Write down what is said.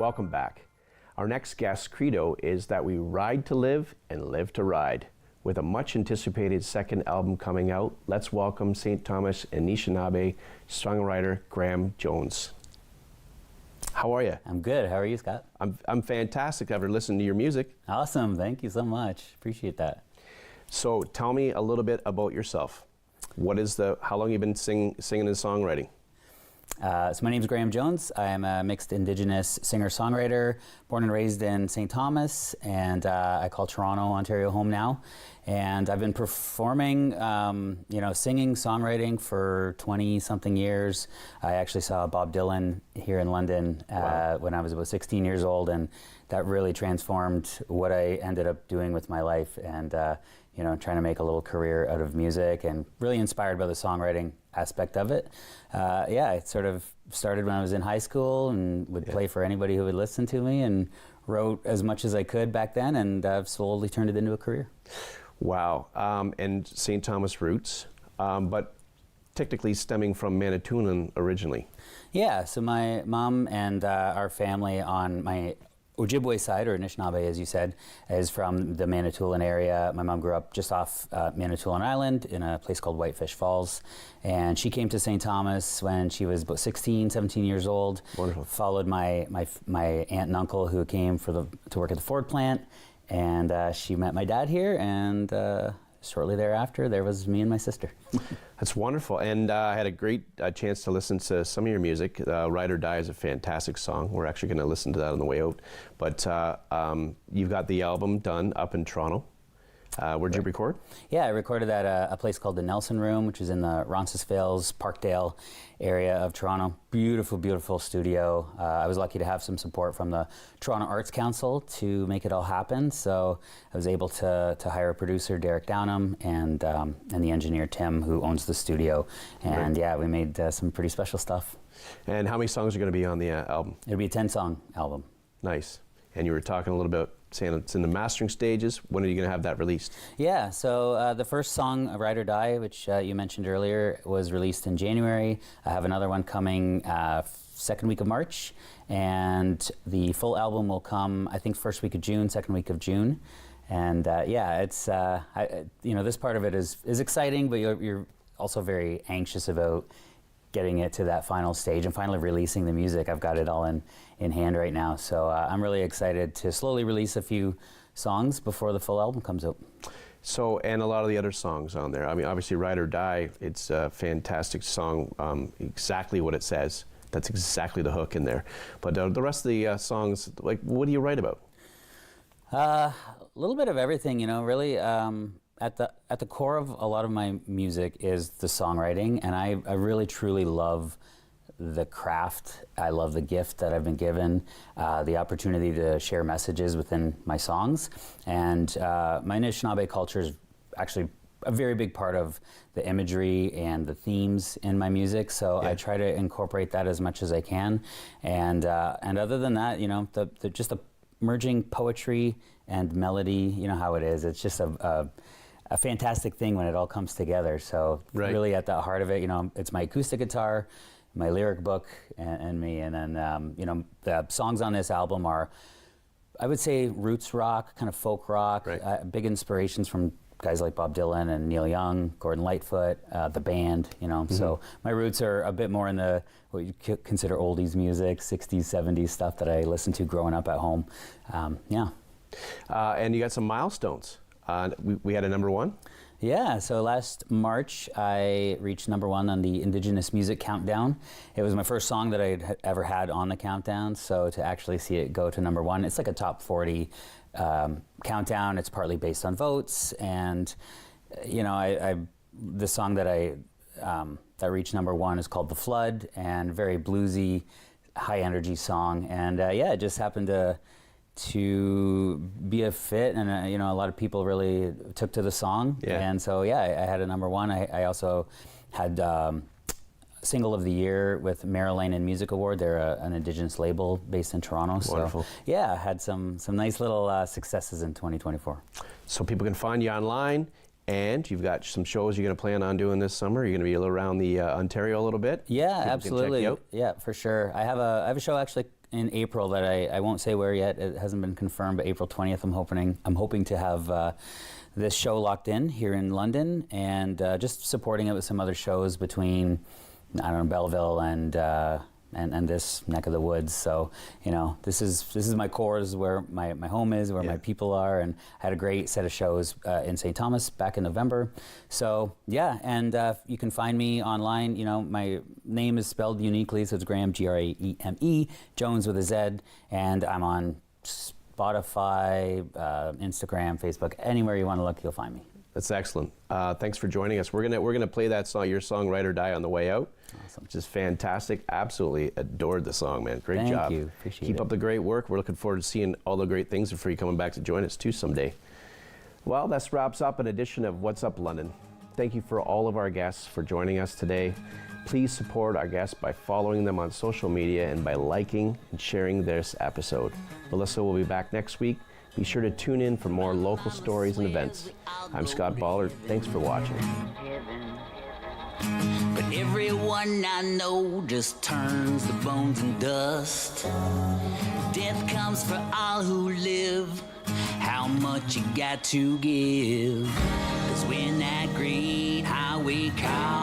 welcome back. Our next guest's credo is that we ride to live and live to ride. With a much anticipated second album coming out, let's welcome St. Thomas Anishinaabe songwriter Graham Jones. How are you? I'm good. How are you, Scott? I'm fantastic. I've ever listened to your music. Awesome. Thank you so much. Appreciate that. So tell me a little bit about yourself. How long have you been singing and songwriting? So my name is Graham Jones. I am a mixed Indigenous singer-songwriter, born and raised in St. Thomas, and I call Toronto, Ontario home now. And I've been performing, singing, songwriting for 20-something years. I actually saw Bob Dylan here in London when I was about 16 years old, and that really transformed what I ended up doing with my life, and trying to make a little career out of music, and really inspired by the songwriting aspect of it. It sort of started when I was in high school and would play for anybody who would listen to me, and wrote as much as I could back then, and I've slowly turned it into a career. Wow. And St. Thomas roots, but technically stemming from Manitoulin originally. Yeah, so my mom and our family on my Ojibwe side, or Anishinaabe as you said, is from the Manitoulin area. My mom grew up just off Manitoulin Island in a place called Whitefish Falls, and she came to St. Thomas when she was about 16, 17 years old. Wonderful. Followed my aunt and uncle who came to work at the Ford plant, and she met my dad here, and shortly thereafter, there was me and my sister. That's wonderful. And I had a great chance to listen to some of your music. Ride or Die is a fantastic song. We're actually going to listen to that on the way out. But you've got the album done up in Toronto. Where'd you record? Yeah, I recorded at a place called the Nelson Room, which is in the Roncesvalles, Parkdale area of Toronto. Beautiful, beautiful studio. I was lucky to have some support from the Toronto Arts Council to make it all happen. So I was able to hire a producer, Derek Downham, and the engineer, Tim, who owns the studio. And Great. we made some pretty special stuff. And how many songs are going to be on the album? It'll be a 10-song album. Nice. And you were talking a little about saying it's in the mastering stages. When are you going to have that released? Yeah, so the first song, Ride or Die, which you mentioned earlier, was released in January. I have another one coming second week of March, and the full album will come, I think, first week of June, second week of June. And it's this part of it is exciting, but you're also very anxious about getting it to that final stage and finally releasing the music. I've got it all in hand right now, so I'm really excited to slowly release a few songs before the full album comes out. So, and a lot of the other songs on there. I mean, obviously, Ride or Die, it's a fantastic song, exactly what it says. That's exactly the hook in there. But the rest of the songs, like, what do you write about? A little bit of everything, really. At the core of a lot of my music is the songwriting, and I really truly love the craft. I love the gift that I've been given, the opportunity to share messages within my songs. And my Anishinaabe culture is actually a very big part of the imagery and the themes in my music, so I try to incorporate that as much as I can. And other than that, just the merging poetry and melody, you know how it is. It's just a fantastic thing when it all comes together. So really at the heart of it, it's my acoustic guitar, my lyric book, and me. And then, the songs on this album are, I would say, roots rock, kind of folk rock, big inspirations from guys like Bob Dylan and Neil Young, Gordon Lightfoot, the band, So my roots are a bit more in the, what you consider oldies music, 60s, 70s stuff that I listened to growing up at home. And you got some milestones. We had a number one? Yeah, so last March I reached number one on the Indigenous Music Countdown. It was my first song that I'd ever had on the countdown, so to actually see it go to number one, it's like a top 40 countdown. It's partly based on votes, and the song that reached number one is called The Flood, and very bluesy, high energy song, and it just happened to be a fit, and a lot of people really took to the song, and so I had a number one. I also had Single of the Year with Marilyn and Music Award. They're an Indigenous label based in Toronto. Wonderful. So I had some nice little successes in 2024. So people can find you online, and you've got some shows you're going to plan on doing this summer. You're going to be around the Ontario a little bit. Yeah, people absolutely. Yeah, for sure. I have a show actually in April that I won't say where yet. It hasn't been confirmed, but April 20th. I'm hoping to have this show locked in here in London, and just supporting it with some other shows between, I don't know, Belleville and this neck of the woods. So, you know, this is my core. This is where my home is, where my people are, and I had a great set of shows in St. Thomas back in November. So yeah, and you can find me online. You know, my name is spelled uniquely, so it's Graham, Graeme, Jones with a Z, and I'm on Spotify, Instagram, Facebook, anywhere you want to look, you'll find me. That's excellent. Thanks for joining us. We're gonna play that song, your song "Ride or Die," on the way out. Awesome. Which is fantastic. Absolutely adored the song, man. Great job. Thank you. Appreciate Keep it. up the great work. We're looking forward to seeing all the great things before you coming back to join us too someday. Well, that wraps up an edition of What's Up London. Thank you for all of our guests for joining us today. Please support our guests by following them on social media and by liking and sharing this episode. Melissa will be back next week. Be sure to tune in for more local stories and events. I'm Scott Ballard. Thanks for watching. But everyone I know just turns to bones and dust. Death comes for all who live. How much you got to give? 'Cause when that great highway calls,